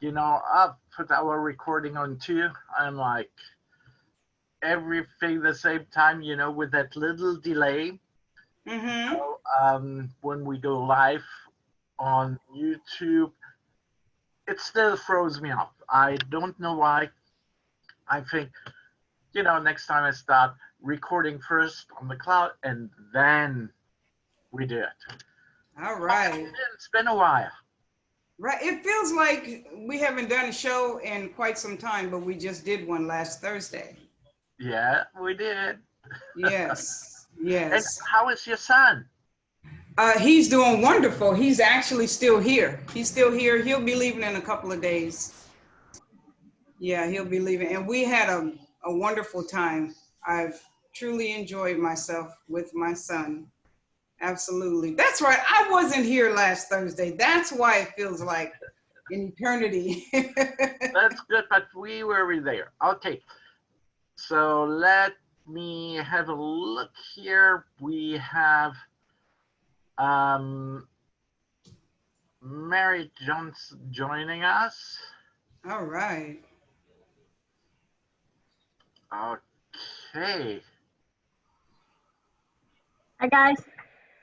I've put our recording on too. I'm like everything the same time, with that little delay. Mm-hmm. So, when we go live on YouTube, it still throws me off. I don't know why. I think, next time I start recording first on the cloud and then we do it. All right. It's been a while. Right. It feels like we haven't done a show in quite some time, but we just did one last Thursday. Yeah, we did. Yes. And Yes. how is your son? He's doing wonderful. He's actually still here. He's still here. He'll be leaving in a couple of days. Yeah, he'll be leaving. And we had a wonderful time. I've truly enjoyed myself with my son. Absolutely. That's right. I wasn't here last Thursday. That's why it feels like an eternity. That's good, but we were there. Okay. So let me have a look here. We have Mary Johnson joining us. All right. Okay. Hi, guys.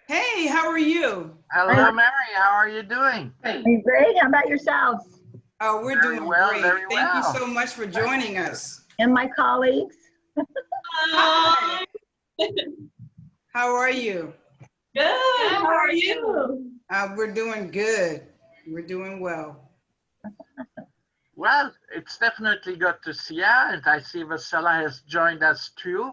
Hey, how are you? Hello, Mary. How are you doing? I'm great. How about yourselves? Oh, we're Very doing well, great. very Thank you well. so much for joining us. And my colleagues? Hi. How are you? Good. How are you? We're doing good. We're doing well. Well, it's definitely good to see you, and I see Vasella has joined us too.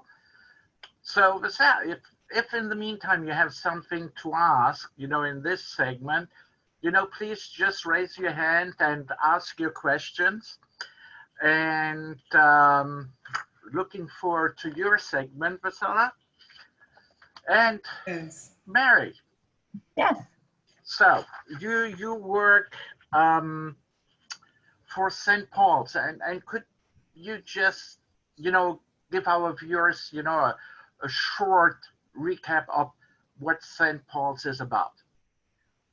So, Vasella, if in the meantime you have something to ask, in this segment, please just raise your hand and ask your questions. And looking forward to your segment, Vasella. And Yes. Mary. Yes. So you work for St. Paul's, and could you just give our viewers a short recap of what St. Paul's is about?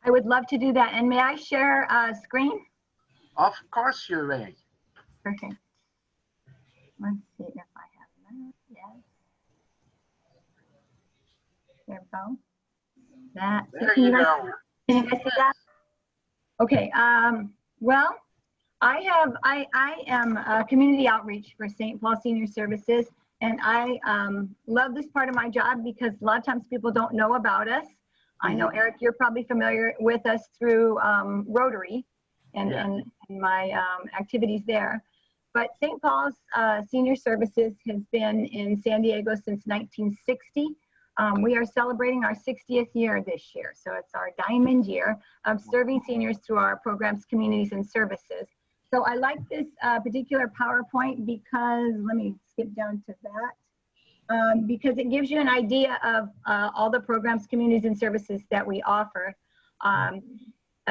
I would love to do that. And may I share a screen? Of course you may. Perfect. Let's see if I have that. Yes. There we go. That. There you go. Can you guys see that? Okay. Well, I am a community outreach for St. Paul Senior Services, and I love this part of my job because a lot of times people don't know about us. I know, Eric, you're probably familiar with us through Rotary and my activities there. But St. Paul's Senior Services has been in San Diego since 1960. We are celebrating our 60th year this year. So it's our diamond year of serving seniors through our programs, communities, and services. So I like this particular PowerPoint because, let me skip down to that, because it gives you an idea of all the programs, communities, and services that we offer.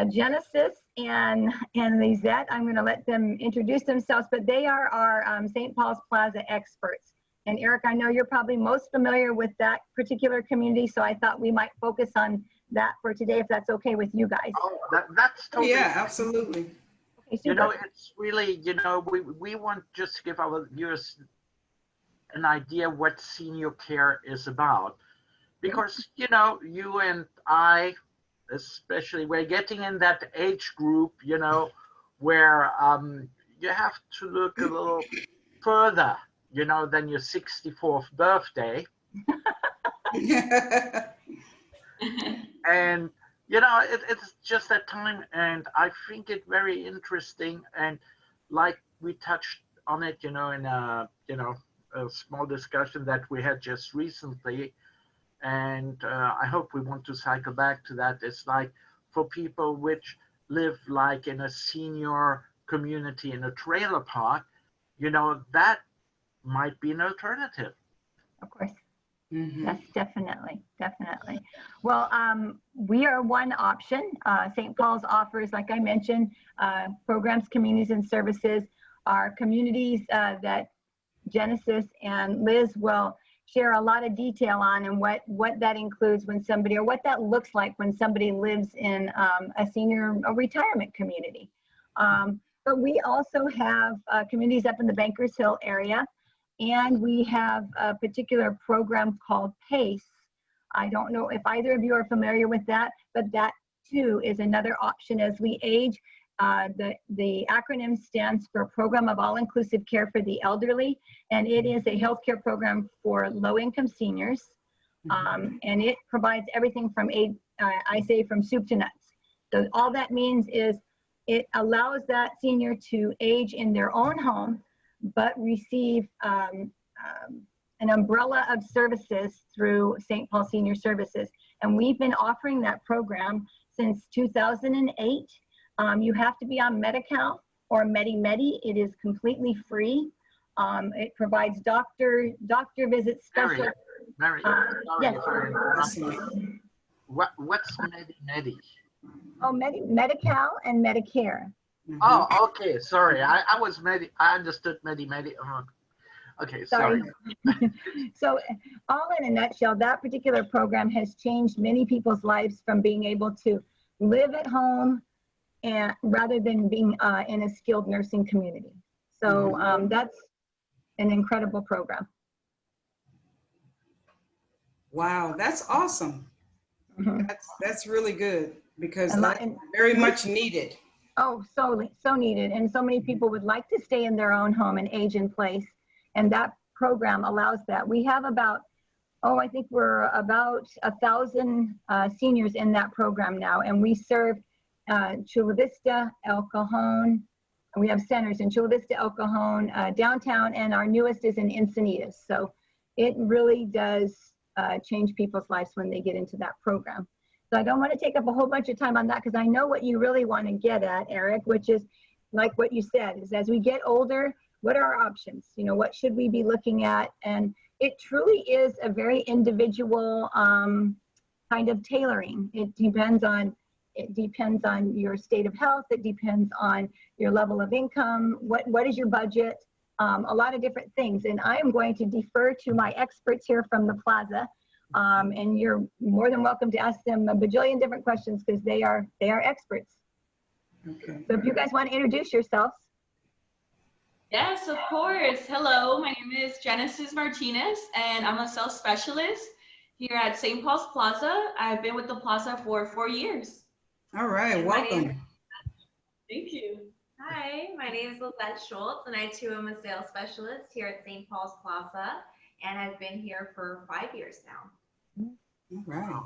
Genesis and Lizett, I'm going to let them introduce themselves, but they are our St. Paul's Plaza experts. And Eric, I know you're probably most familiar with that particular community, so I thought we might focus on that for today, if that's okay with you guys. Oh, that's totally. Yeah, absolutely. Okay, super. It's really, we want just to give our viewers an idea what senior care is about, because you and I especially, we're getting in that age group where you have to look a little further than your 64th birthday. And it's just that time, and I think it very interesting, and like we touched on it in a a small discussion that we had just recently, and I hope we want to cycle back to that. It's like for people which live like in a senior community in a trailer park, that might be an alternative. Of course. Mm-hmm. Yes, definitely. Well, we are one option. St. Paul's offers, like I mentioned, programs, communities, and services. Our communities that Genesis and Liz will share a lot of detail on, and what that includes when somebody, or what that looks like when somebody lives in a retirement community. But we also have communities up in the Bankers Hill area, and we have a particular program called PACE. I don't know if either of you are familiar with that, but that too is another option as we age. The acronym stands for Program of All-Inclusive Care for the Elderly, and it is a healthcare program for low-income seniors. And it provides everything from I say from soup to nuts. So all that means is it allows that senior to age in their own home, but receive an umbrella of services through St. Paul Senior Services. And we've been offering that program since 2008. You have to be on Medi-Cal or Medi-Medi. It is completely free. It provides doctor visits, special. Yes. What's Medi-Medi? Oh, Medi-Cal and Medicare. Oh, okay. Sorry, I understood Medi-Medi. Okay, sorry. So all in a nutshell, that particular program has changed many people's lives from being able to live at home and rather than being in a skilled nursing community. So that's an incredible program. Wow, that's awesome. That's really good because And that's very much needed. Oh, so needed. And so many people would like to stay in their own home and age in place. And that program allows that. We have about, I think we're about 1,000 seniors in that program now. And we serve Chula Vista, El Cajon. We have centers in Chula Vista, El Cajon, downtown, and our newest is in Encinitas. So it really does change people's lives when they get into that program. So I don't want to take up a whole bunch of time on that because I know what you really want to get at, Eric, which is like what you said, is as we get older, what are our options? You know, what should we be looking at? And it truly is a very individual kind of tailoring. It depends on your state of health. It depends on your level of income. What is your budget? A lot of different things. And I am going to defer to my experts here from the plaza. And you're more than welcome to ask them a bajillion different questions because they are experts. Okay. So if you guys want to introduce yourselves. Yes, of course. Hello, my name is Genesis Martinez, and I'm a sales specialist here at St. Paul's Plaza. I've been with the plaza for 4 years. All right, welcome. Thank you. Hi, my name is Lizett Schulz, and I too am a sales specialist here at St. Paul's Plaza, and I've been here for 5 years now. All right.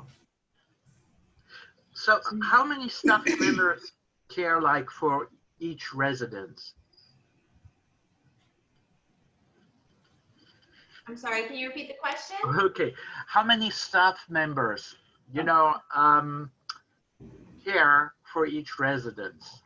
So how many staff members care like for each residence? I'm sorry, can you repeat the question? Okay, how many staff members, care for each residence?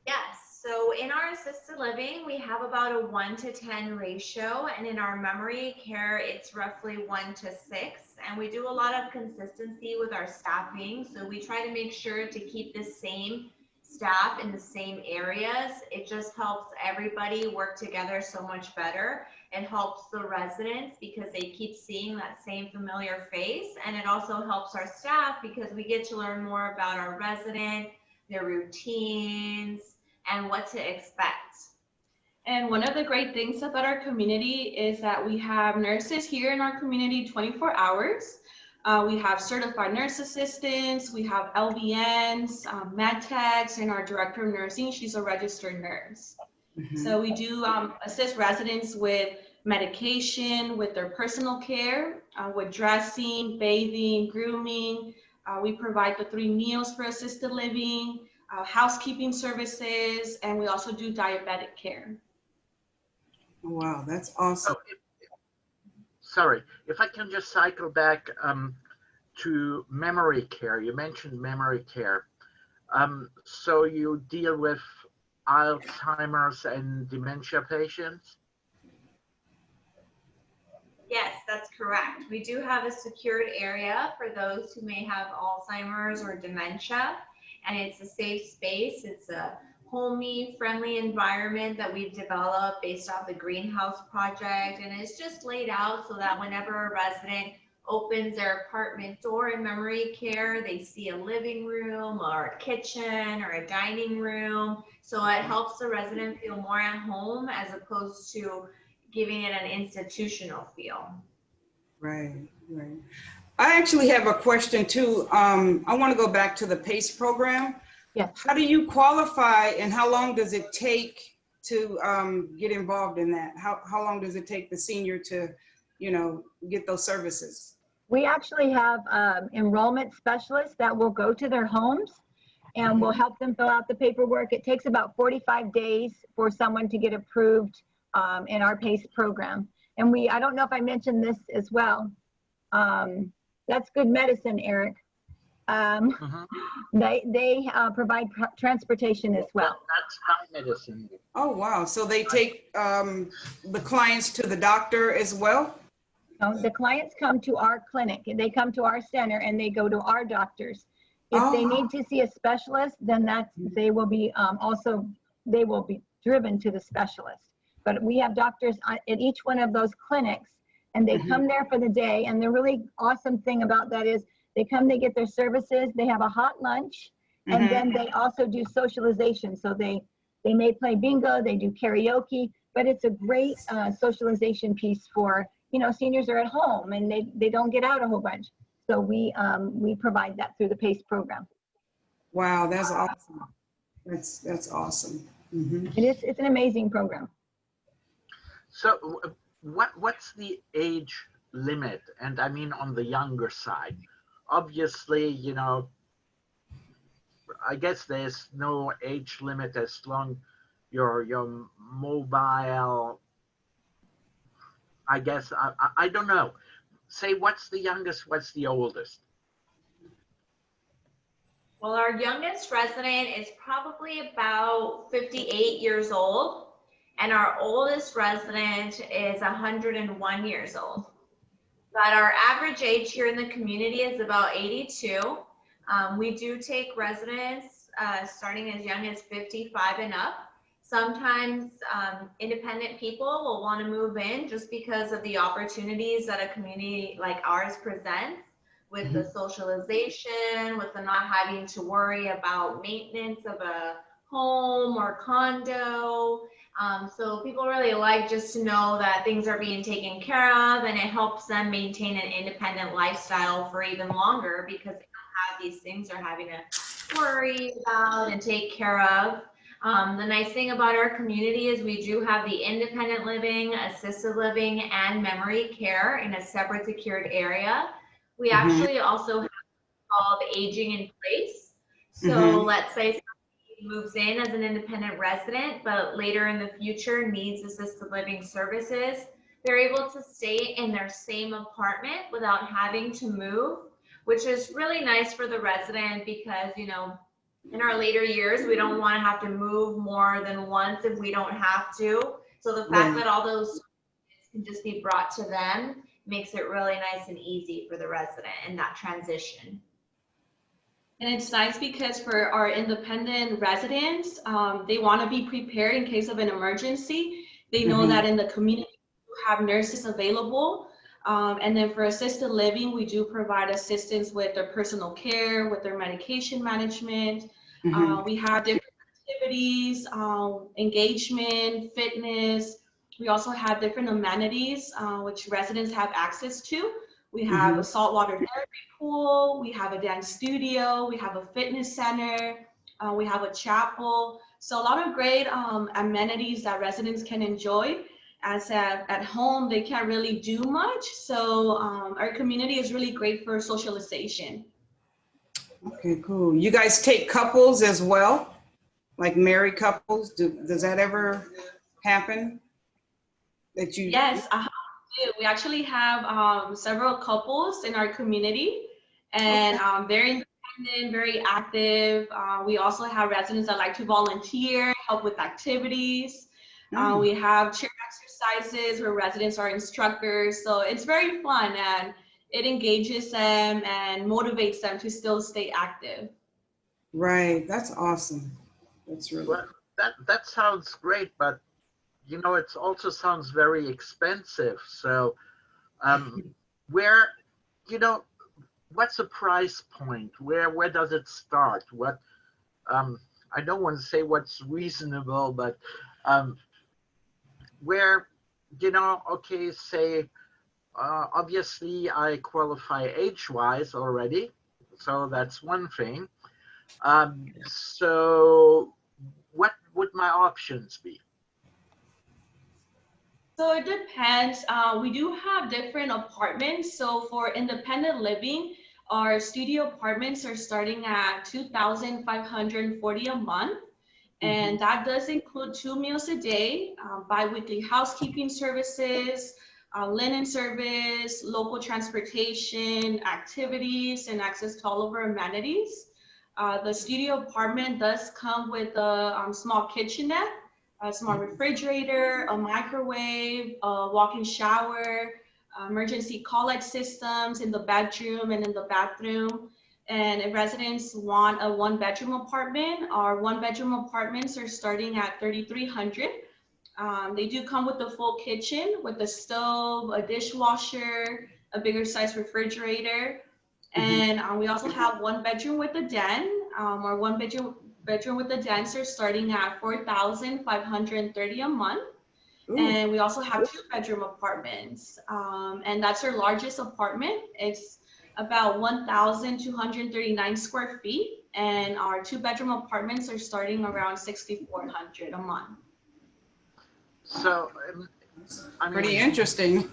Yes, so in our assisted living, we have about a 1-to-10 ratio, and in our memory care, it's roughly 1-to-6. And we do a lot of consistency with our staffing, so we try to make sure to keep the same staff in the same areas. It just helps everybody work together so much better. It helps the residents because they keep seeing that same familiar face, and it also helps our staff because we get to learn more about our resident, their routines, and what to expect. And one of the great things about our community is that we have nurses here in our community 24 hours. We have certified nurse assistants, we have LVNs, med techs, and our director of nursing, she's a registered nurse. So we do assist residents with medication, with their personal care, with dressing, bathing, grooming. We provide the 3 meals for assisted living, housekeeping services, and we also do diabetic care. Wow, that's awesome. Sorry, if I can just cycle back to memory care. You mentioned memory care. So you deal with Alzheimer's and dementia patients? Yes, that's correct. We do have a secured area for those who may have Alzheimer's or dementia, and it's a safe space. It's a homey, friendly environment that we've developed based off the greenhouse project, and it's just laid out so that whenever a resident opens their apartment door in memory care, they see a living room or a kitchen or a dining room. So it helps the resident feel more at home as opposed to giving it an institutional feel. Right, right. I actually have a question too. I want to go back to the PACE program. Yes. How do you qualify and how long does it take to get involved in that? How long does it take the senior to, you know, get those services? We actually have enrollment specialists that will go to their homes and will help them fill out the paperwork. It takes about 45 days for someone to get approved in our PACE program. And I don't know if I mentioned this as well. That's good medicine, Eric. They provide transportation as well. That's my medicine. Oh, wow. So they take the clients to the doctor as well? The clients come to our clinic and they come to our center and they go to our doctors. If they need to see a specialist, then they will be driven to the specialist. But we have doctors at each one of those clinics and they come there for the day. And the really awesome thing about that is they come, they get their services, they have a hot lunch, and then they also do socialization. So they may play bingo, they do karaoke, but it's a great socialization piece for, you know, seniors are at home and they don't get out a whole bunch. So we provide that through the PACE program. Wow, that's awesome. That's awesome. It's an amazing program. So what's the age limit? And I mean on the younger side. Obviously, you know, I guess there's no age limit as long you're mobile. I guess, I don't know. Say, what's the youngest, what's the oldest? Well, our youngest resident is probably about 58 years old, and our oldest resident is 101 years old. But our average age here in the community is about 82. We do take residents starting as young as 55 and up. Sometimes independent people will want to move in just because of the opportunities that a community like ours presents with the socialization, with the not having to worry about maintenance of a home or condo. So people really like just to know that things are being taken care of, and it helps them maintain an independent lifestyle for even longer because they don't have these things they're having to worry about and take care of. The nice thing about our community is we do have the independent living, assisted living, and memory care in a separate secured area. We actually also have called aging in place. So let's say somebody moves in as an independent resident, but later in the future needs assisted living services, they're able to stay in their same apartment without having to move, which is really nice for the resident because, you know, in our later years, we don't want to have to move more than once if we don't have to. So the fact that all those can just be brought to them makes it really nice and easy for the resident in that transition. And it's nice because for our independent residents, they want to be prepared in case of an emergency. They know that in the community, we have nurses available. And then for assisted living, we do provide assistance with their personal care, with their medication management. We have different activities, engagement, fitness. We also have different amenities, which residents have access to. We have a saltwater therapy pool, we have a dance studio, we have a fitness center, we have a chapel. So a lot of great amenities that residents can enjoy. As at home, they can't really do much. So our community is really great for socialization. Okay, cool. You guys take couples as well? Like married couples? Does that ever happen? That you? Yes, we actually have several couples in our community, and very independent, very active. We also have residents that like to volunteer, help with activities. We have cheer exercises where residents are instructors. So it's very fun and it engages them and motivates them to still stay active. Right, that's awesome. That's really well, that sounds great, but you know, it also sounds very expensive. So where you know, what's the price point? Where does it start? What I don't want to say what's reasonable, but where, you know, okay, say obviously I qualify age-wise already, so that's one thing. So what would my options be? So it depends. We do have different apartments. So for independent living, our studio apartments are starting at 2,540 a month. And that does include 2 meals a day, bi-weekly housekeeping services, linen service, local transportation, activities, and access to all of our amenities. The studio apartment does come with a small kitchenette, a small refrigerator, a microwave, a walk-in shower, emergency call-out systems in the bedroom and in the bathroom. And if residents want a 1-bedroom apartment, our 1-bedroom apartments are starting at $3,300. They do come with a full kitchen with a stove, a dishwasher, a bigger size refrigerator. And we also have 1 bedroom with a den. Our 1 bedroom with a den are starting at $4,530 a month. Ooh. And we also have 2-bedroom apartments. And that's our largest apartment. It's about 1,239 square feet. And our 2-bedroom apartments are starting around $6,400 a month. So, I mean, Pretty interesting.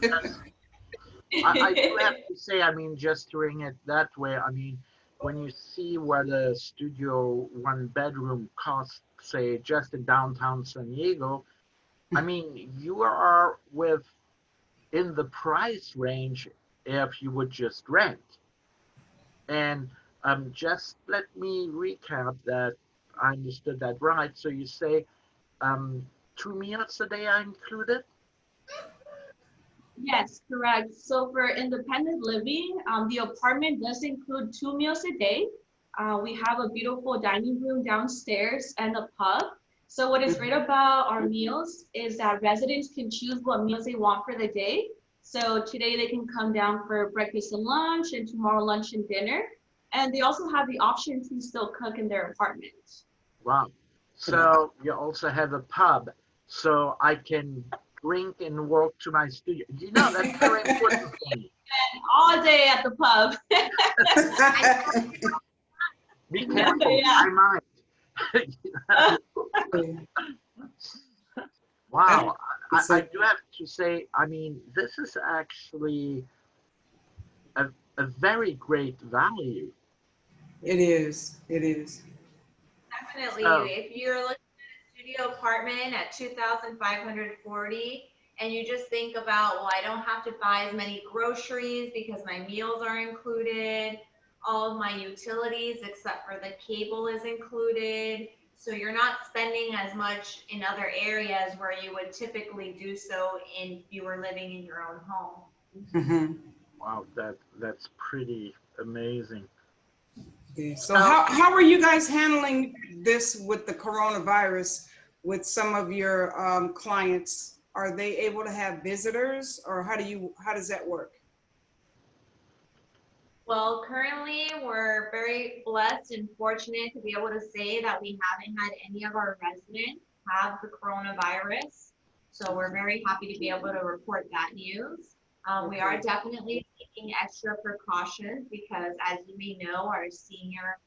I do have to say, I mean, gesturing it that way, I mean, when you see what a studio 1-bedroom costs, say, just in downtown San Diego, I mean, you are in the price range if you would just rent. And just let me recap that I understood that right. So you say 2 meals a day are included? Yes, correct. So for independent living, the apartment does include 2 meals a day. We have a beautiful dining room downstairs and a pub. So what is great about our meals is that residents can choose what meals they want for the day. So today they can come down for breakfast and lunch, and tomorrow lunch and dinner. And they also have the option to still cook in their apartment. Wow. So you also have a pub, so I can drink and walk to my studio. You know, that's very important thing. And all day at the pub. Be careful, Yeah. I might. Wow, I do have to say, I mean, this is actually a very great value. It is. It is. Definitely. So, If you're looking at a studio apartment at 2,540 and you just think about, well, I don't have to buy as many groceries because my meals are included, all of my utilities except for the cable is included. So you're not spending as much in other areas where you would typically do so if you were living in your own home. wow, that's pretty amazing. Okay. So how are you guys handling this with the coronavirus with some of your clients? Are they able to have visitors, or how does that work? Well, currently we're very blessed and fortunate to be able to say that we haven't had any of our residents have the coronavirus. So we're very happy to be able to report that news. We are definitely taking extra precautions because, as you may know, our senior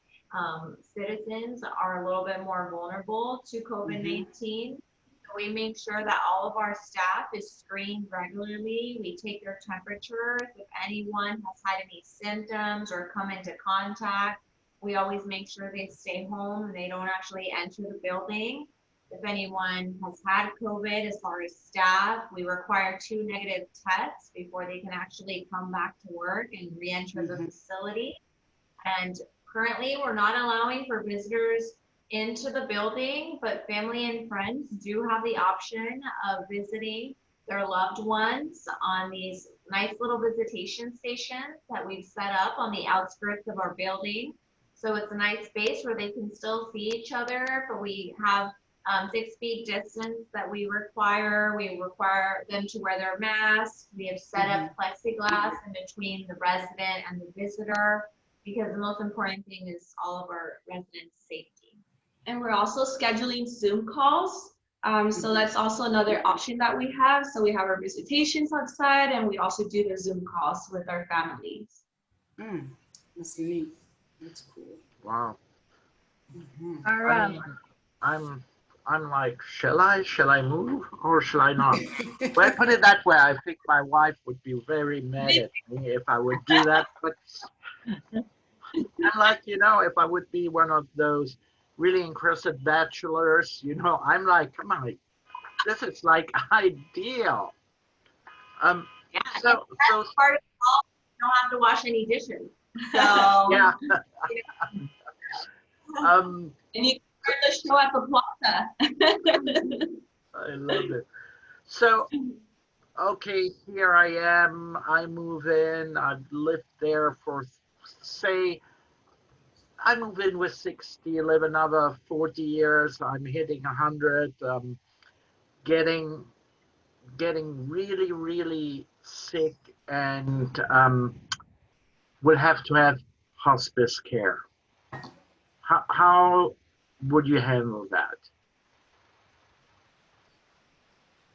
citizens are a little bit more vulnerable to COVID-19. So we make sure that all of our staff is screened regularly. We take their temperatures. If anyone has had any symptoms or come into contact, we always make sure they stay home and they don't actually enter the building. If anyone has had COVID, as far as staff, we require 2 negative tests before they can actually come back to work and re-enter the facility. And currently, we're not allowing for visitors into the building, but family and friends do have the option of visiting their loved ones on these nice little visitation stations that we've set up on the outskirts of our building. So it's a nice space where they can still see each other, but we have 6 feet distance that we require. We require them to wear their masks. We have set up plexiglass in between the resident and the visitor, because the most important thing is all of our residents' safety. And we're also scheduling Zoom calls. So that's also another option that we have. So we have our visitations outside, and we also do the Zoom calls with our families. That's neat. That's cool. Wow. I'm like, shall I move or shall I not? Well, put it that way, I think my wife would be very mad at me if I would do that. But I'm like, if I would be one of those really interested bachelors, I'm like, come on, this is like ideal. Yeah, so part of it all, you don't have to wash any dishes. So yeah. And you can start the show at the plaza. I love it. So, okay, here I am. I move in. I've lived there for, say, I move in with 60, live another 40 years. I'm hitting 100. Getting really, really sick, and will have to have hospice care. How would you handle that?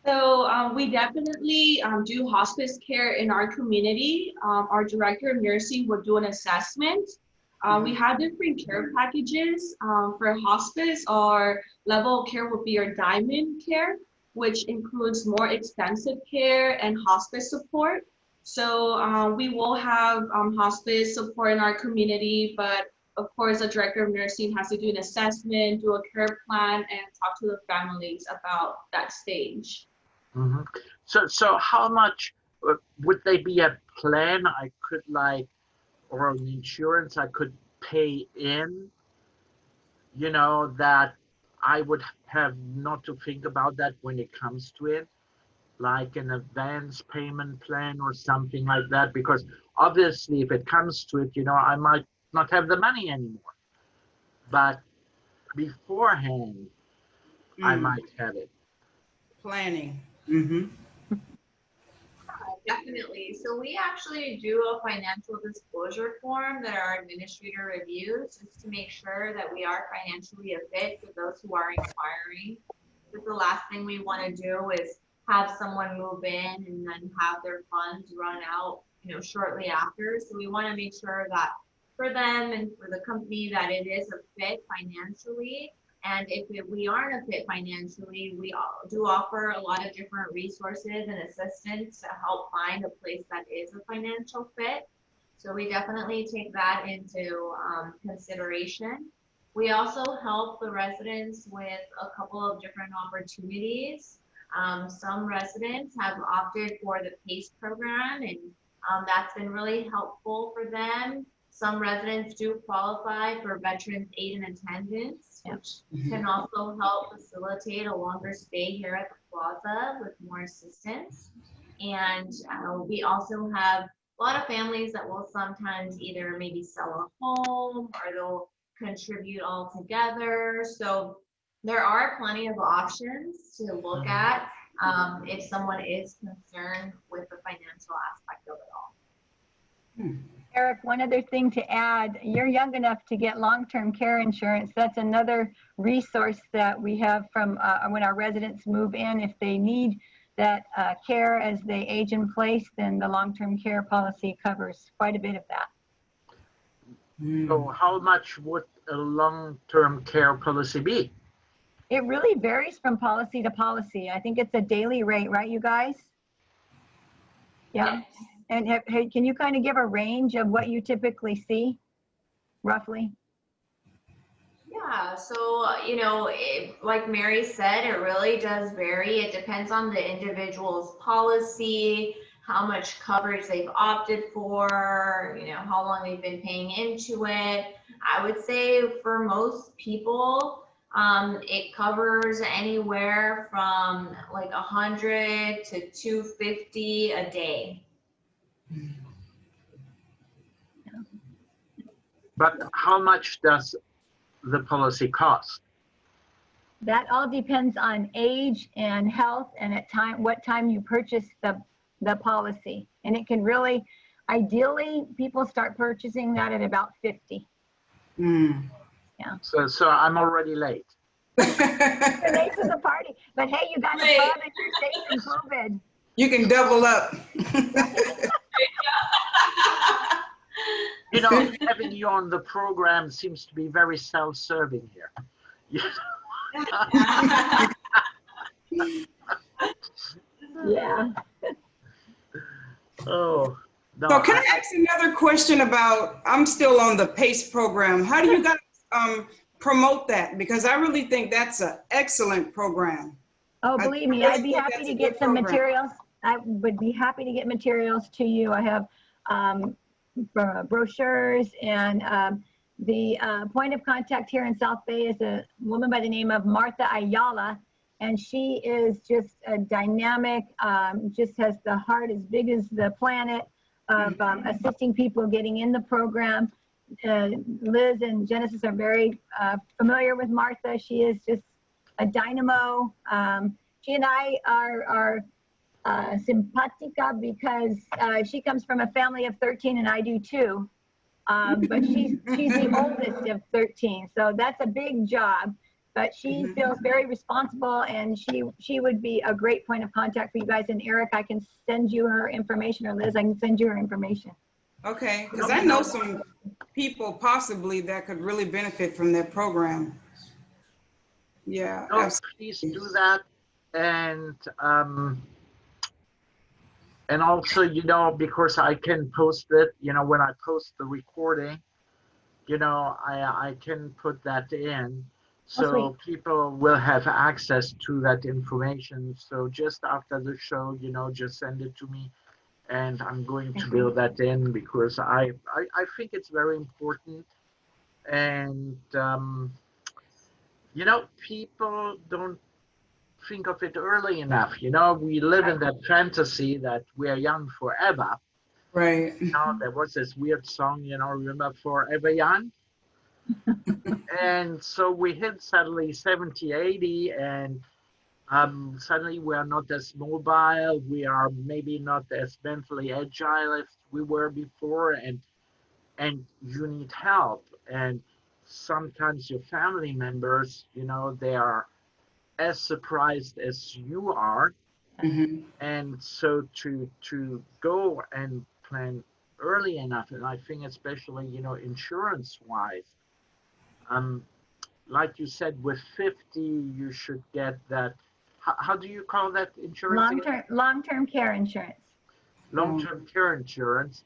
So we definitely do hospice care in our community. Our director of nursing would do an assessment. We have different care packages. For hospice, our level of care would be our diamond care, which includes more extensive care and hospice support. So we will have hospice support in our community, but of course, the director of nursing has to do an assessment, do a care plan, and talk to the families about that stage. Mm-hmm. So how much would they be a plan I could or an insurance I could pay in, that I would have not to think about that when it comes to it, like an advance payment plan or something like that? Because obviously if it comes to it, I might not have the money anymore. But beforehand, I might have it. Planning. Definitely. So we actually do a financial disclosure form that our administrator reviews, just to make sure that we are financially a fit for those who are inquiring. Because the last thing we want to do is have someone move in and then have their funds run out, shortly after. So we want to make sure that for them and for the company that it is a fit financially. And if we aren't a fit financially, we do offer a lot of different resources and assistance to help find a place that is a financial fit. So we definitely take that into consideration. We also help the residents with a couple of different opportunities. Some residents have opted for the PACE program, and that's been really helpful for them. Some residents do qualify for Veterans Aid and Attendance, which can also help facilitate a longer stay here at the plaza with more assistance. And we also have a lot of families that will sometimes either maybe sell a home or they'll contribute all together. So there are plenty of options to look at if someone is concerned with the financial aspect of it all. Eric, one other thing to add, you're young enough to get long-term care insurance. That's another resource that we have from when our residents move in. If they need that care as they age in place, then the long-term care policy covers quite a bit of that. So how much would a long-term care policy be? It really varies from policy to policy. I think it's a daily rate, right, you guys? Yeah. And can you kind of give a range of what you typically see, roughly? Yeah, so, like Mary said, it really does vary. It depends on the individual's policy, how much coverage they've opted for, how long they've been paying into it. I would say for most people, it covers anywhere from like 100 to 250 a day. But how much does the policy cost? That all depends on age and health and at what time you purchase the policy. And it can really, ideally, people start purchasing that at about 50. Mm. Yeah. So I'm already late. You're late to the party, but hey, you got a club and you're safe from COVID. You can double up. You know, having you on the program seems to be very self-serving here. Yeah. Oh. No, So can I ask another question about, I'm still on the PACE program. How do you guys promote that? Because I really think that's an excellent program. Oh, believe me, I'd be happy to get some materials. I would be happy to get materials to you. I have brochures, and the point of contact here in South Bay is a woman by the name of Martha Ayala, and she is just a dynamic, just has the heart as big as the planet of assisting people getting in the program. Liz and Genesis are very familiar with Martha. She is just a dynamo. She and I are simpatica because she comes from a family of 13 and I do too. But she's the oldest of 13, so that's a big job. But she feels very responsible, and she would be a great point of contact for you guys. And Eric, I can send you her information, or Liz, I can send you her information. Okay, because I know some people possibly that could really benefit from that program. Yeah. No, please do that. And also, you know, because I can post it, you know, when I post the recording, you know, I can put that in. So people will have access to that information. So just after the show, you know, just send it to me, and I'm going to build that in because I think it's very important. And, you know, people don't think of it early enough. You know, we live in that fantasy that we are young forever. Right. You know, there was this weird song, you know, remember Forever Young? And so we hit suddenly 70, 80, and suddenly we are not as mobile. We are maybe not as mentally agile as we were before, and you need help. And sometimes your family members, you know, they are as surprised as you are. Mm-hmm. And so to go and plan early enough, and I think especially, you know, insurance-wise, like you said, with 50, you should get that. How do you call that insurance? Long-term care insurance. Long-term care insurance.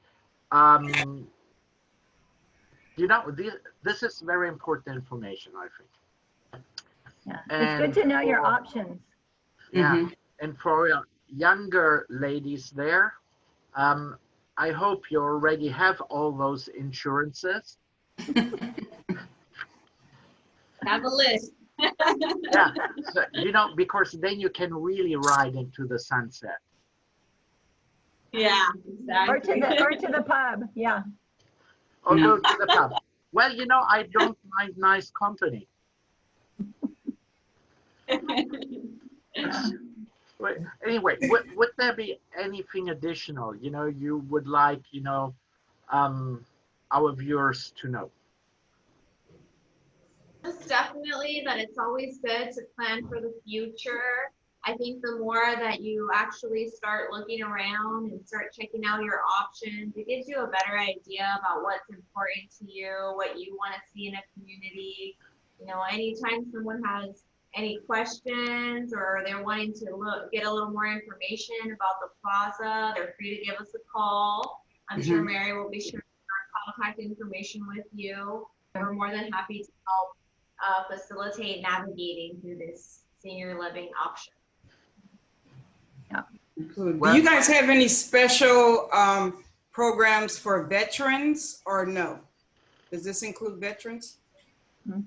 You know, this is very important information, I think. Yeah, And it's good to know your options. Yeah, Mm-hmm. and for younger ladies there, I hope you already have all those insurances. Have a list. Yeah, so, you know, because then you can really ride into the sunset. Yeah, exactly. Or to the pub, yeah. Or go to the pub. Well, you know, I don't mind nice company. Anyway, would there be anything additional, you know, you would like, you know, our viewers to know? Just definitely that it's always good to plan for the future. I think the more that you actually start looking around and start checking out your options, it gives you a better idea about what's important to you, what you want to see in a community. You know, anytime someone has any questions or they're wanting to get a little more information about the plaza, they're free to give us a call. I'm sure Mary will be sharing our contact information with you. We're more than happy to help facilitate navigating through this senior living option. Good. Do you guys have any special programs for veterans or no? Does this include veterans? So in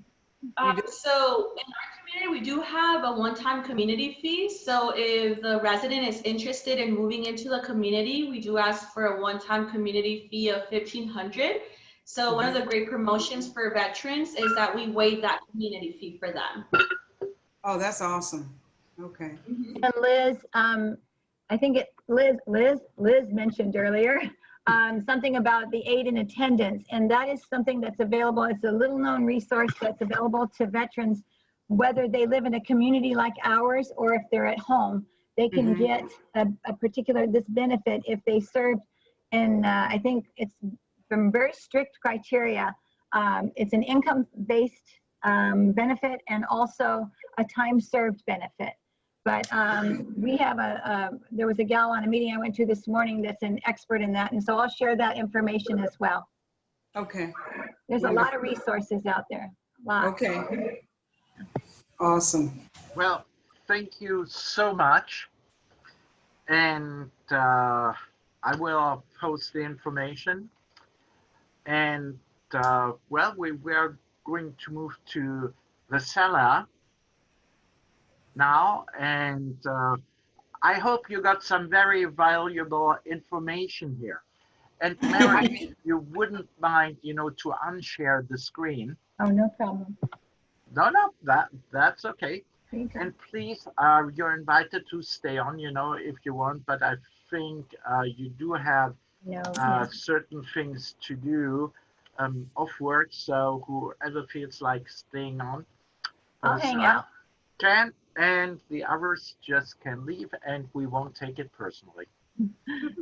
our community, we do have a one-time community fee. So if the resident is interested in moving into the community, we do ask for a one-time community fee of $1,500. So one of the great promotions for veterans is that we waive that community fee for them. Oh, that's awesome. Okay. And Liz, I think Liz mentioned earlier something about the aid in attendance, and that is something that's available. It's a little known resource that's available to veterans, whether they live in a community like ours or if they're at home. They can get a particular, this benefit if they served, and I think it's from very strict criteria. It's an income-based benefit and also a time served benefit. But we have there was a gal on a meeting I went to this morning that's an expert in that. And so I'll share that information as well. Okay. There's a lot of resources out there. Okay. Awesome. Well, thank you so much. And I will post the information. And well, we are going to move to the cellar now, and I hope you got some very valuable information here. And Mary, if you wouldn't mind, you know, to unshare the screen. Oh, no problem. No, that's okay. And please, you're invited to stay on, you know, if you want, but I think you do have certain things to do off work, so whoever feels like staying on, I'll hang out. Can, and the others just can leave, and we won't take it personally.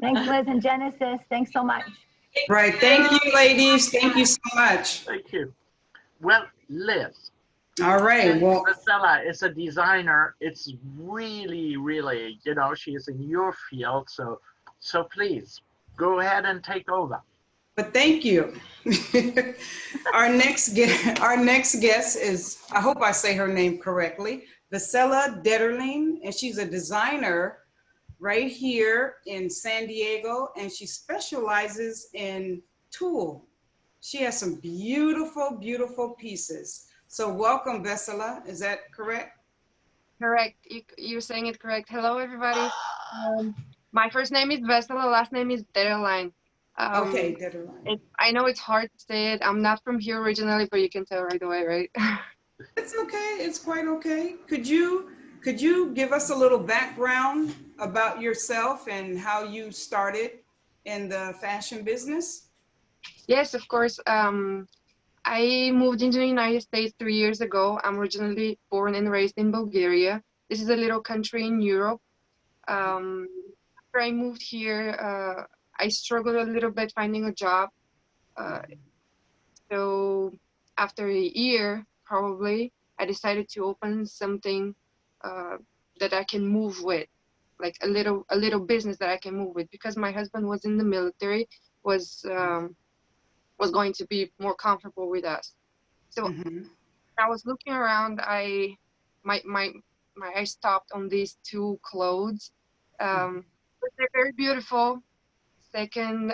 Thanks, Liz and Genesis. Thanks so much. Right. Thank you, ladies. Thank you so much. Thank you. Well, Liz. All right. Well, Marcella is a designer. It's really, really, you know, she is in your field. So please go ahead and take over. but thank you. Our next guest is, I hope I say her name correctly, Vasella Detterling, and she's a designer right here in San Diego, and she specializes in tulle. She has some beautiful, beautiful pieces. So welcome, Vasella. Is that correct? Correct. You're saying it correct. Hello, everybody. My first name is Vasella. Last name is Detterling. Okay, Detterling. I know it's hard to say it. I'm not from here originally, but you can tell right away, right? It's okay. It's quite okay. Could you give us a little background about yourself and how you started in the fashion business? Yes, of course. I moved into the United States 3 years ago. I'm originally born and raised in Bulgaria. This is a little country in Europe. After I moved here, I struggled a little bit finding a job. So after a year, probably, I decided to open something that I can move with, like a little business that I can move with, because my husband was in the military, was going to be more comfortable with us. So I was looking around. My eye stopped on these two clothes. But they're very beautiful. Second,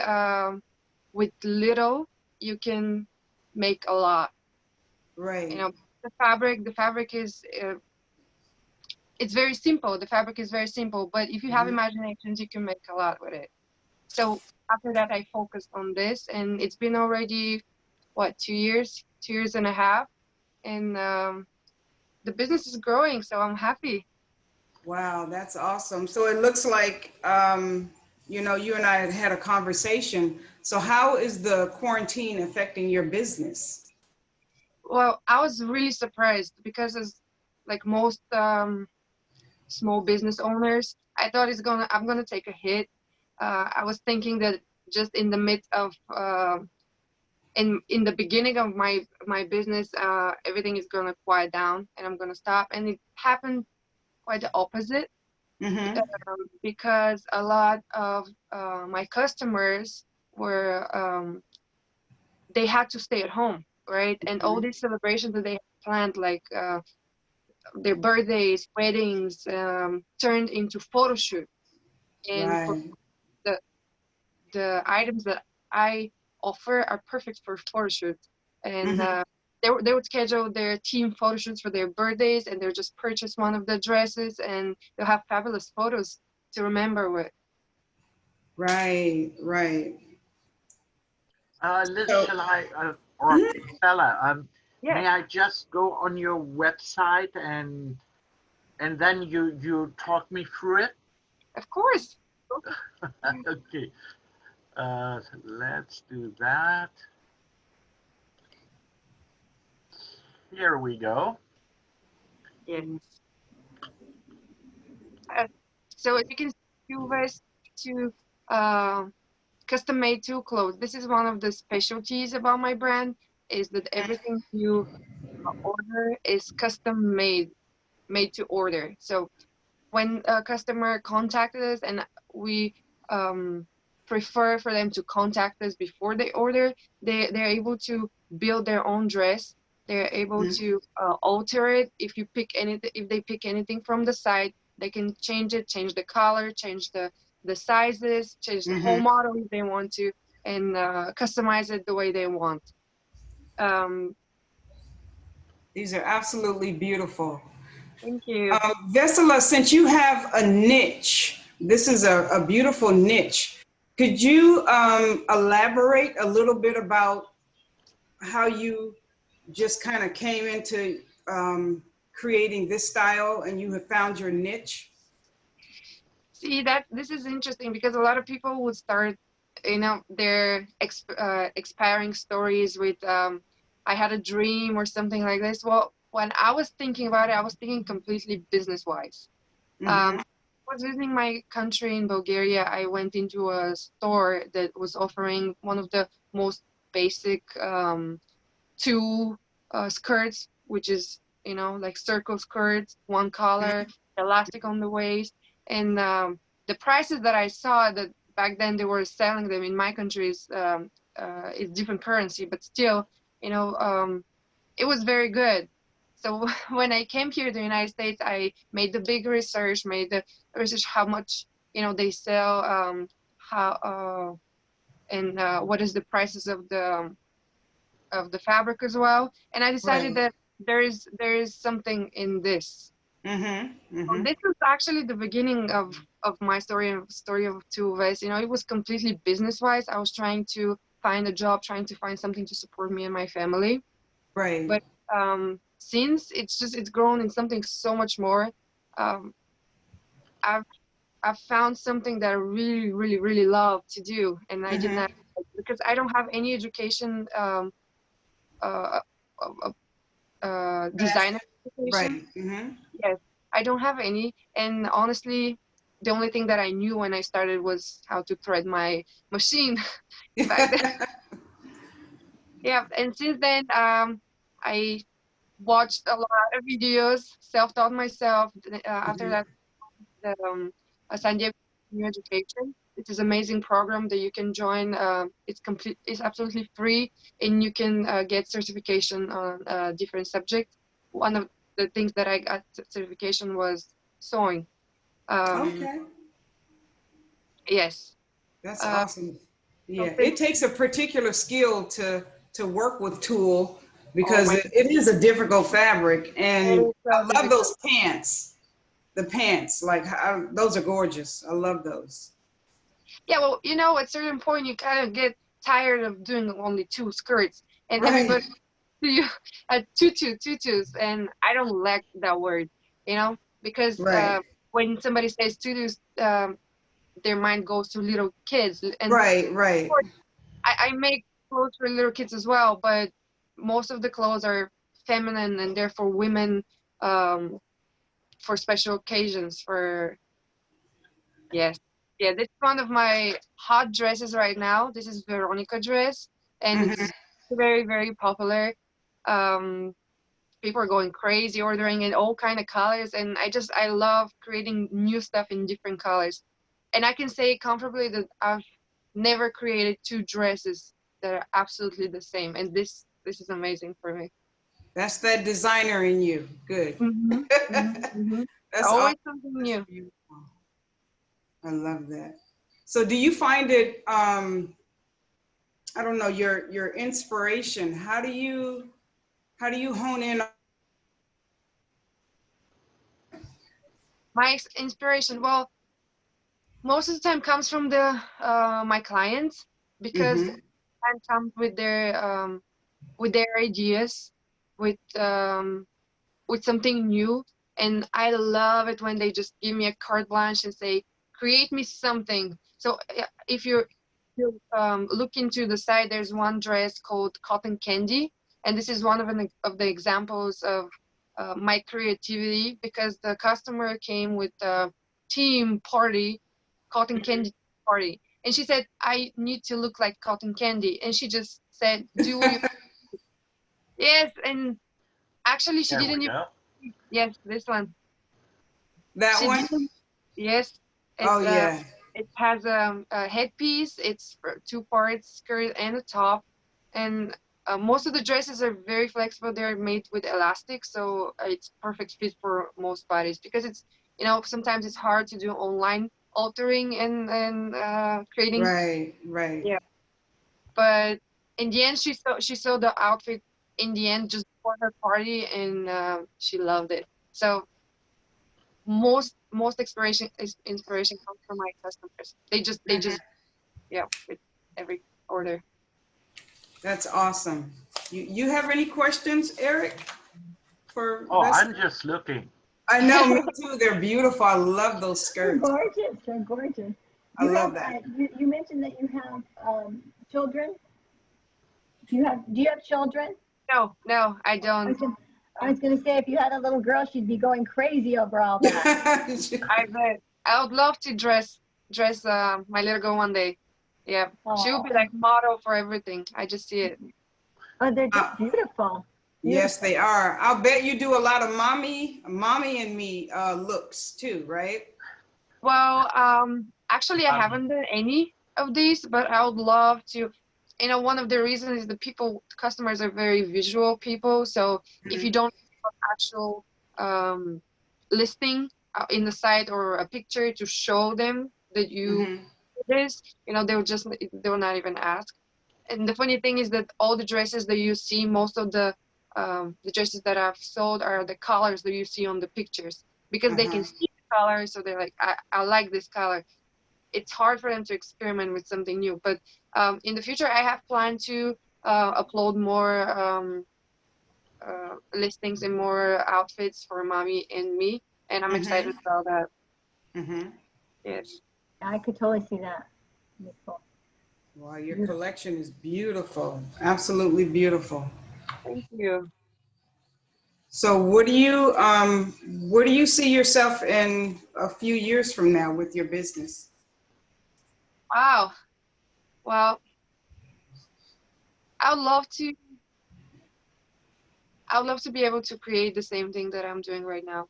with little, you can make a lot. Right. You know, the fabric is it's very simple. The fabric is very simple, but if you have imaginations, you can make a lot with it. So after that, I focused on this, and it's been already, what, 2 years, 2 years and a half, and the business is growing, so I'm happy. Wow, that's awesome. So it looks like, you know, you and I had a conversation. So how is the quarantine affecting your business? Well, I was really surprised because, as like most small business owners, I thought I'm gonna take a hit. I was thinking that just in the midst of in the beginning of my business, everything is gonna quiet down and I'm gonna stop, and it happened quite the opposite. Because a lot of my customers were they had to stay at home, right? And all these celebrations that they had planned, like their birthdays, weddings, turned into photo shoot. And for the items that I offer are perfect for photo shoots. And they would schedule their team photo shoots for their birthdays, and they'll just purchase one of the dresses, and they'll have fabulous photos to remember with. Right. Liz, shall I, or Bella, Yeah. may I just go on your website and and then you talk me through it. Of course. Okay, let's do that. Here we go. Yes. So as you can see, you guys to custom made to clothes. This is one of the specialties about my brand, is that everything you order is custom made to order. So when a customer contacted us, and we prefer for them to contact us before they order, they're able to build their own dress. They're able to alter it. If they pick anything from the site, they can change it, change the color, change the sizes, change the whole model if they want to, and customize it the way they want. These are absolutely beautiful. Thank you. Vesela, since you have a niche, this is a beautiful niche. Could you elaborate a little bit about how you just kind of came into creating this style and you have found your niche? See, this is interesting because a lot of people would start, their expiring stories with, I had a dream or something like this. Well, when I was thinking about it, I was thinking completely business-wise. I was visiting my country in Bulgaria. I went into a store that was offering one of the most basic two skirts, which is, like circle skirts, one collar, elastic on the waist. And the prices that I saw, that back then they were selling them in my country, is different currency, but still, it was very good. So when I came here to the United States, I made the big research, how much, they sell, and what is the prices of the fabric as well. And I decided that there is something in this. So this was actually the beginning of my story of Two of Us. It was completely business-wise. I was trying to find a job, trying to find something to support me and my family. Right. But since it's grown in something so much more, I've found something that I really, really, really love to do, and I did not, because I don't have any education, designer education. Right. Yes, I don't have any, and honestly, the only thing that I knew when I started was how to thread my machine back then. Yeah, and since then, I watched a lot of videos, self-taught myself. After that, a San Diegan New Education. It's an amazing program that you can join. It's absolutely free, and you can get certification on different subjects. One of the things that I got certification was sewing. Okay. Yes. That's awesome. Yeah, so it takes a particular skill to work with tulle, because it is a difficult fabric, and I love those pants. The pants, like those are gorgeous. I love those. Yeah, well, at a certain point you kind of get tired of doing only two skirts, and everybody do tutus, and I don't like that word, because when somebody says tutus, their mind goes to little kids, and right. I make clothes for little kids as well, but most of the clothes are feminine and they're for women, for special occasions. Yes. Yeah, this is one of my hot dresses right now. This is Veronica dress, and it's very, very popular. People are going crazy ordering in all kind of colors, and I love creating new stuff in different colors. And I can say comfortably that I've never created two dresses that are absolutely the same, and this is amazing for me. That's that designer in you. Good. That's always something new. I love that. So do you find it, I don't know, your inspiration, how do you hone in? My inspiration, well, most of the time comes from my clients, because they come with their ideas, with something new, And I love it when they just give me a carte blanche and say, create me something. So if you look into the site, there's one dress called Cotton Candy. And this is one of the examples of my creativity, because the customer came with a team party, Cotton Candy party. And she said, I need to look like cotton candy. And she just said, do what you Yes, and actually she There didn't we even, go. yes, this one. That She one? didn't, yes, Oh, it's yeah. it has a headpiece, it's for 2 parts, skirt and a top. And most of the dresses are very flexible. They're made with elastic, so it's perfect fit for most bodies, because it's, you know, sometimes it's hard to do online altering and creating. Right, right. Yeah. But in the end, she saw the outfit in the end just for her party, and she loved it. So most inspiration comes from my customers. They just yeah, with every order. That's awesome. You have any questions, Eric? For Oh, this? I'm just looking. I know, me too. They're beautiful. I love those They're skirts. gorgeous. They're gorgeous. I love that. You mentioned that you have children. Do you have children? No, I I don't. was gonna say, if you had a little girl, she'd be going crazy over all that. I bet. I would love to dress my little girl one day. Yeah, she will be like model for everything. I just see it. Oh, they're just beautiful. Yes, they are. I'll bet you do a lot of mommy and me looks too, right? Well, actually, I haven't done any of these, but I would love to. You know, one of the reasons is customers are very visual people. So if you don't have an actual listing in the site or a picture to show them that you do this, you know, they will not even ask. And the funny thing is that all the dresses that you see, most of the dresses that I've sold are the colors that you see on the pictures, because they can see the color, so they're like, I like this color. It's hard for them to experiment with something new. But in the future, I have planned to upload more listings and more outfits for mommy and me, and I'm excited about that. Yes. I could totally see that. Beautiful. Wow, your collection is beautiful. Absolutely beautiful. Thank you. So where do you see yourself in a few years from now with your business? Wow. Well, I would love to be able to create the same thing that I'm doing right now.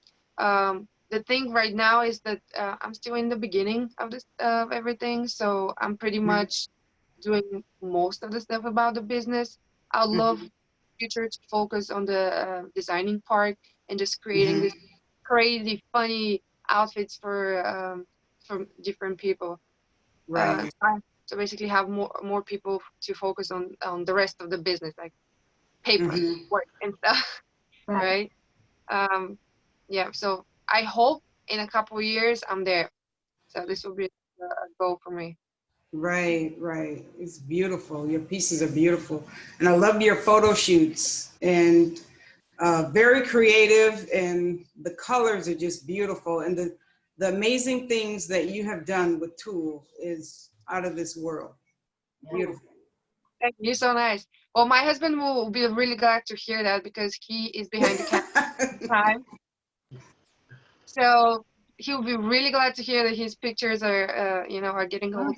The thing right now is that I'm still in the beginning of this of everything, so I'm pretty much doing most of the stuff about the business. I would love future to focus on the designing part and just creating this crazy, funny outfits for different people. Right. So basically, have more people to focus on the rest of the business, like paper work and stuff, right? Yeah. So I hope in a couple of years I'm there. So this will be a goal for me. Right, right. It's beautiful. Your pieces are beautiful. And I love your photo shoots, and very creative, and the colors are just beautiful. And the amazing things that you have done with Tool is out of this world. Beautiful. Thank you. So nice. Well, my husband will be really glad to hear that, because he is behind the camera all the time. So he'll be really glad to hear that his pictures are, are getting hold.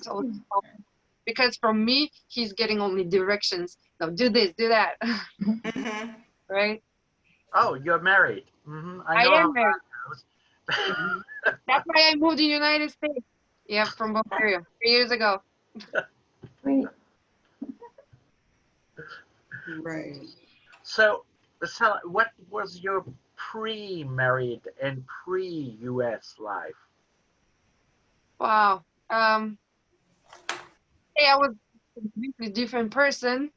Because from me, he's getting only directions. No, do this, do that. Right? Oh, you're married. I know am how married. that goes. That's why I moved to the United States. Yeah, from Bulgaria 3 years ago. Right. So what was your pre-married and pre-US life? Wow. Hey, I was a completely different person,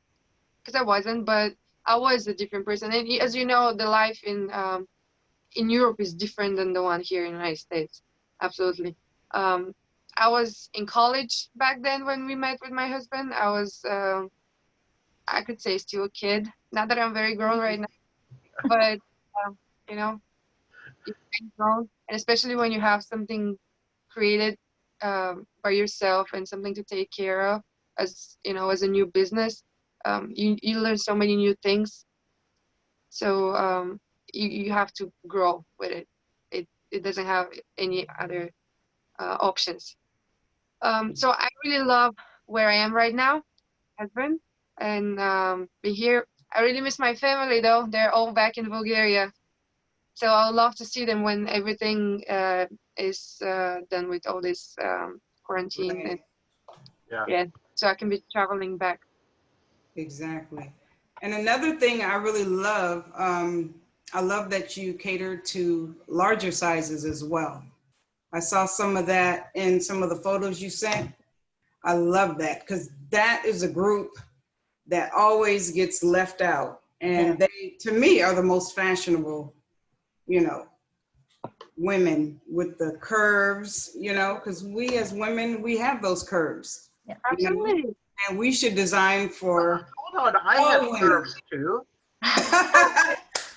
because I wasn't, but I was a different person. And as you know, the life in Europe is different than the one here in the United States. Absolutely. I was in college back then when we met with my husband. I was, I could say, still a kid. Not that I'm very grown right now, but you know, time zone, and especially when you have something created by yourself and something to take care of, as you know, as a new business, you learn so many new things. So you have to grow with it. It doesn't have any other options. So I really love where I am right now, husband, and be here. I really miss my family though. They're all back in Bulgaria. So I would love to see them when everything is done with all this quarantine. Right. And yeah, so I can be traveling back. Exactly. And another thing I really love, I love that you cater to larger sizes as well. I saw some of that in some of the photos you sent. I love that because that is a group that always gets left out. And they, to me, are the most fashionable, you know, women with the curves, you know, because we as women, we have those curves. Yeah. You know? Absolutely. And we should design for. Hold on, I have curves too.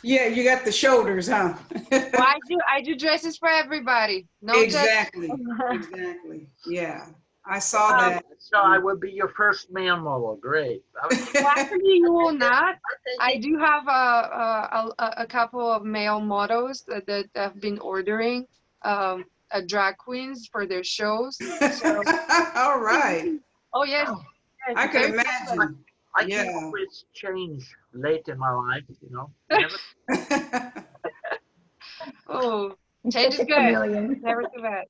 Yeah, you got the shoulders, huh? Well, I do dresses for everybody. No Exactly. Exactly. Yeah, I saw that. So I will be your first male model. Great. Well, actually, you will not. I do have a couple of male models that have been ordering drag queens for their shows. So, All right. oh yes, Wow. yes, I can very imagine. I can Yeah. always change late in my life, you know. Oh, You're change such is a good. chameleon. Never too bad.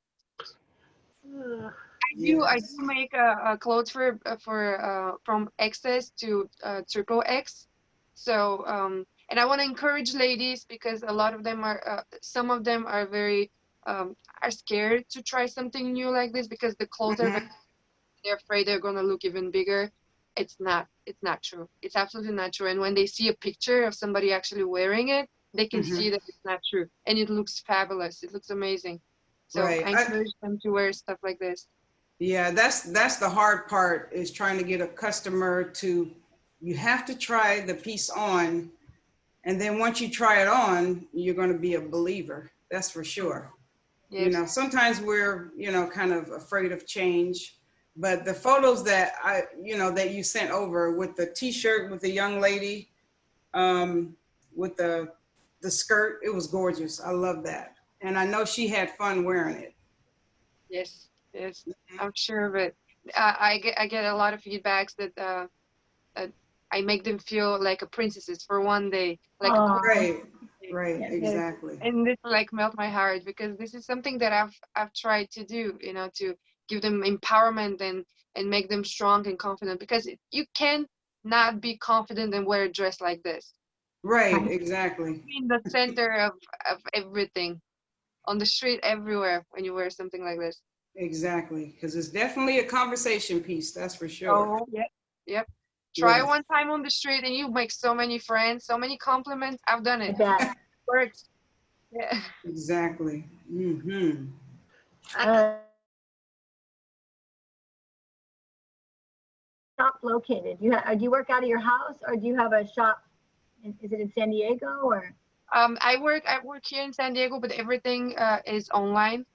I Yes. do make clothes for from XS to triple X. So and I want to encourage ladies because a lot of them are some of them are very are scared to try something new like this because the clothes are very, they're afraid they're gonna look even bigger. It's not true. It's absolutely not true. And when they see a picture of somebody actually wearing it, they can see that it's not true. And it looks fabulous. It looks amazing. So Right. I encourage them to wear stuff like this. Yeah, that's the hard part is trying to get a customer to, you have to try the piece on, and then once you try it on, you're going to be a believer. That's for sure. Yes. You know, sometimes we're, you know, kind of afraid of change, but the photos that that you sent over with the t-shirt with the young lady, with the skirt, it was gorgeous. I love that. And I know she had fun wearing it. Yes, yes, I'm sure of it. I get a lot of feedbacks that I make them feel like a princess for one day, like a Aw. Right, queen. right, Yes. exactly. And this like melt my heart because this is something that I've tried to do, you know, to give them empowerment and make them strong and confident because you can not be confident and wear a dress like this. Right, exactly. Be in the center of everything, on the street, everywhere when you wear something like this. Exactly, because it's definitely a conversation piece, that's for sure. Oh, yep. Try Yes. one time on the street and you make so many friends, so many compliments. I've done it. That. Works. Yeah. Exactly. Mm-hmm. Shop located? Do you work out of your house or do you have a shop? Is it in San Diego or? I work here in San Diego, but everything is online.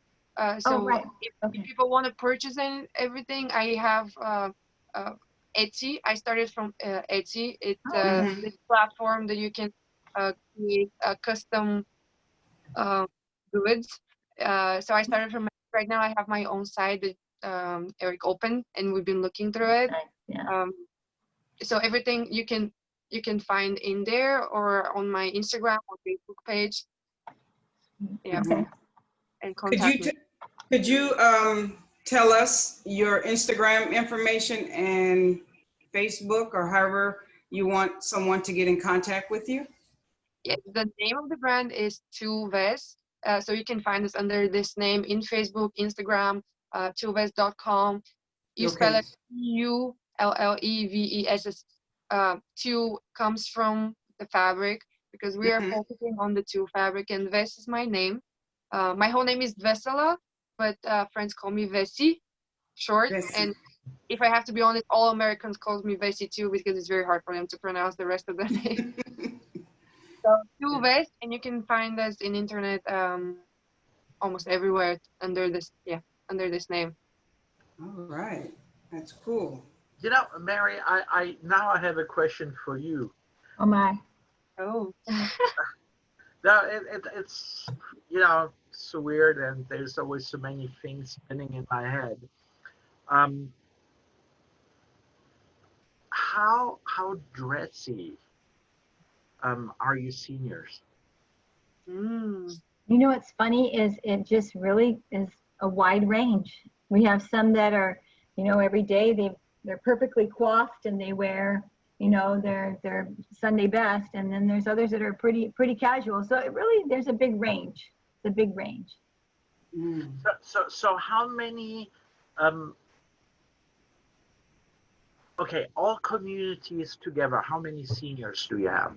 So right. if people want to purchase everything, I have Etsy. I started from Etsy. It's this platform that you can create custom goods. So I started from right now. I have my own site that Eric opened, and we've been looking through it. Yeah. So everything you can find in there or on my Instagram or Facebook page. Yeah. Okay. And contact me. Could you tell us your Instagram information and Facebook or however you want someone to get in contact with you? Yeah, the name of the brand is Chulves. So you can find us under this name in Facebook, Instagram, chulves.com. You spell it Ulleves. Teal comes from the fabric because we are focusing on the teal fabric, and Ves is my name. My whole name is Vesela, but friends call me Vesi, short. Vessi. And if I have to be honest, all Americans call me Vesi too because it's very hard for them to pronounce the rest of the name. Chula Vista, and you can find us in internet almost everywhere under this name. All right, that's cool. You know, Mary, I now I have a question for you. Oh my. Oh. No, it's, you know, so weird, and there's always so many things spinning in my head. How dressy are you seniors? Mm. You know what's funny is it just really is a wide range. We have some that are, you know, every day they're perfectly coiffed and they wear, you know, their Sunday best, and then there's others that are pretty casual. So it really, there's a big range. It's a big range. Mm. So how many? Okay, all communities together. How many seniors do you have?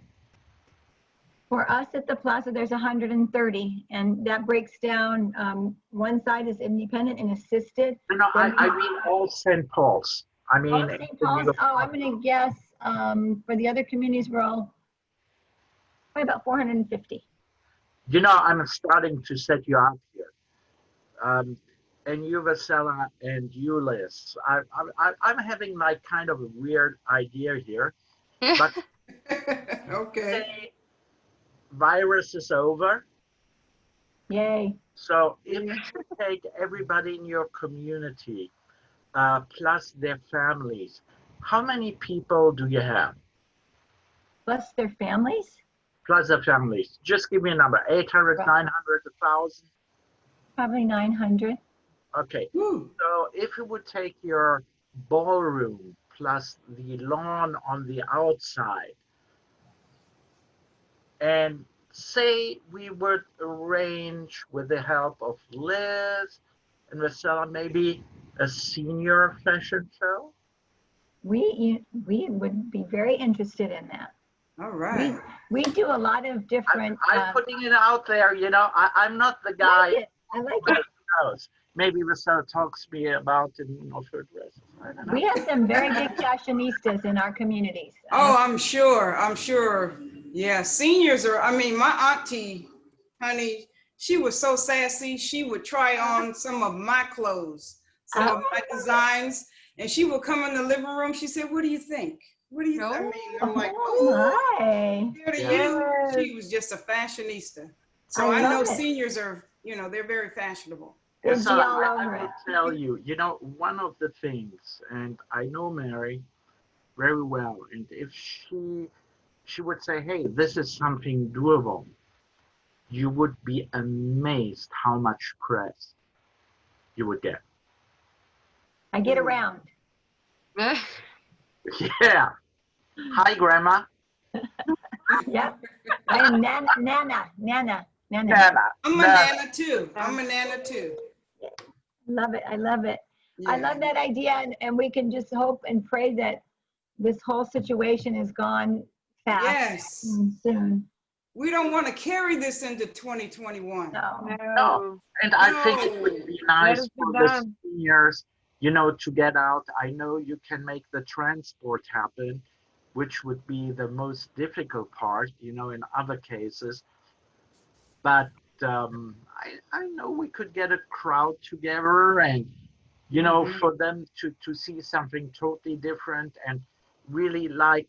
For us at the plaza, there's 130, and that breaks down. One side is independent and assisted. No, I mean all St. Paul's. I mean, All St. Paul's. Oh, I'm going to guess for the other communities, we're all probably about 450. You know, I'm starting to set you up here. And you, Vasella, and you, Liz. I'm having like kind of a weird idea here, but Okay. say virus is over. Yay. So if you take everybody in your community, plus their families, how many people do you have? Plus their families? Plus their families. Just give me a number. 800, 900, 1,000? Probably 900. Okay. Woo. So if you would take your ballroom plus the lawn on the outside, and say we would arrange with the help of Liz and Vasella maybe a senior fashion show? We would be very interested in that. All right. We do a lot of different. I'm putting it out there, you know, I'm not the guy. I like Who it. knows? Maybe Vasella talks to me about it in her dresses. I don't know. We have some very big fashionistas in our communities. Oh, I'm sure. Yeah, seniors are, I mean, my auntie, honey, she was so sassy. She would try on some of my clothes, some of my designs, and she would come in the living room. She said, what do you think? What do you think? I mean, I'm like, Oh my. here to you. She was just a fashionista. So I know seniors are, you know, they're very fashionable. They'd be all I over will it. tell you, you know, one of the things, and I know Mary very well, and if she would say, hey, this is something doable, you would be amazed how much press you would get. I get around. Yeah. Hi, Grandma. Yep. I am Nana. Nana. I'm a Nana too. I'm a Nana too. Love it. I love it. Yeah. I love that idea, and we can just hope and pray that this whole situation is gone fast. Yes. And soon. We don't want to carry this into 2021. No. And I think it would be nice for the seniors, you know, to get out. I know you can make the transport happen, which would be the most difficult part, you know, in other cases. But I know we could get a crowd together and, you know, for them to see something totally different and really like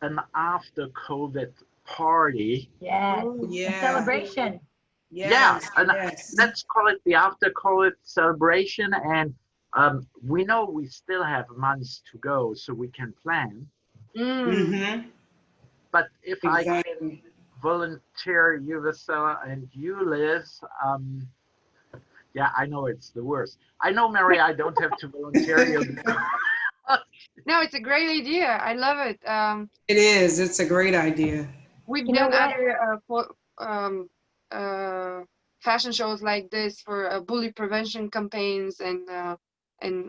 an after COVID party. Yes. Yeah. A celebration. Yes. Yeah. And let's call it the after COVID celebration. And we know we still have months to go, so we can plan. Mm-hmm. But if I can volunteer you, Vasella, and you, Liz, yeah, I know it's the worst. I know, Mary, I don't have to volunteer you. No, it's a great idea. I love it. It is. It's a great idher. We've You know done other fashion shows like this for bully prevention campaigns and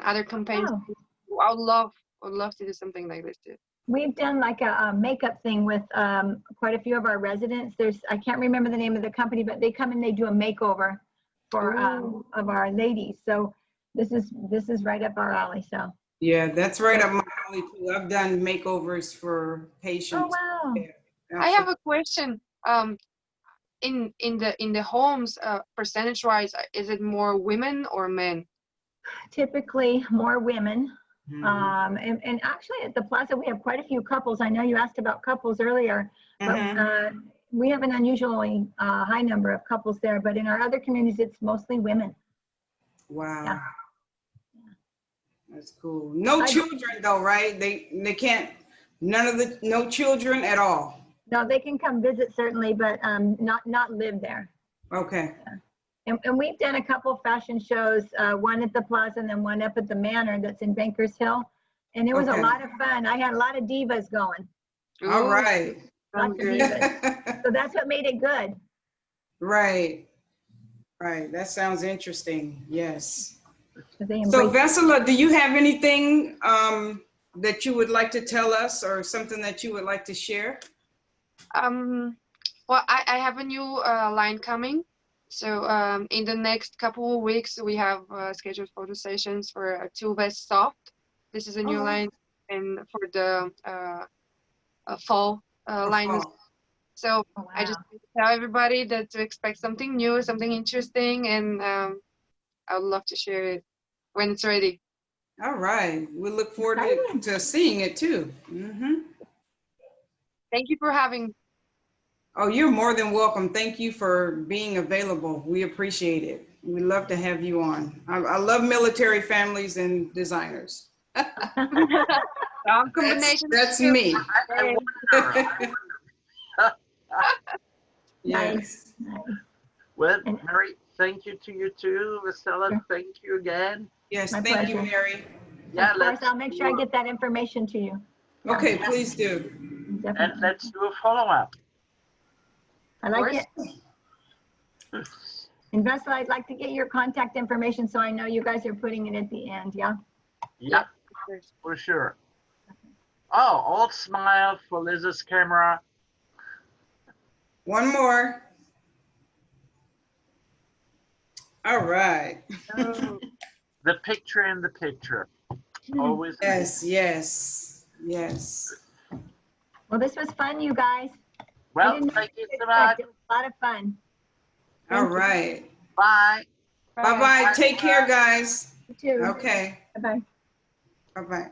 other campaigns. Oh. I would love to do something like this too. We've done like a makeup thing with quite a few of our residents. I can't remember the name of the company, but they come and they do a makeover for of our ladies. So this is right up our alley. So Yeah, that's right up my alley too. I've done makeovers for patients. oh wow. Yeah, I have a question. in the homes, percentage wise, is it more women or men? Typically more women. Mhm. And actually at the plaza, we have quite a few couples. I know you asked about couples earlier, but we have an unusually high number of couples there, but in our other communities, it's mostly women. Wow. Yeah. That's cool. No children though, right? They can't, no children at all. No, they can come visit certainly, but not live there. Okay. And we've done a couple fashion shows, one at the plaza and then one up at the Manor that's in Bankers Hill. And it was a Okay. lot of fun. I had a lot of divas going. All Ooh, right. Lots of good. divas. So that's what made it good. Right. Right. That sounds interesting. Yes. They So embraced Vesela, do you have anything that you would like to tell us or something that you would like to share? Well, I have a new line coming. So in the next couple of weeks, we have scheduled photo sessions for Chula Vista Soft. This is a new line, and for the fall line. Fall. So Oh, wow. I just want to tell everybody that to expect something new, something interesting, and I would love to share it when it's ready. All right. We look forward to seeing it too. Thank you for having. Oh, you're more than welcome. Thank you for being available. We appreciate it. We love to have you on. I love military families and designers. Combination. That's me. I wonder. Yes. Nice. Well, Mary, thank you to you too. Vesela, Sure. thank you again. Yes. My Thank you, pleasure. Mary. Yeah, Of course, let's I'll make sure I do- get that information to you. Okay, please do. and Definitely. let's do a follow-up. I like it. And Vesela, I'd like to get your contact information so I know you guys are putting it at the end, yeah? Yeah, for sure. Oh, old smile for Liz's camera. One more. All right. The picture in the picture. Always. Yes, yes, yes. Well, this was fun, you guys. Well, didn't know thank you what to so much. expect. It was a lot of fun. All Thank you. right. Bye. Bye-bye. Take care, guys. You too. Okay. Bye-bye. Bye-bye.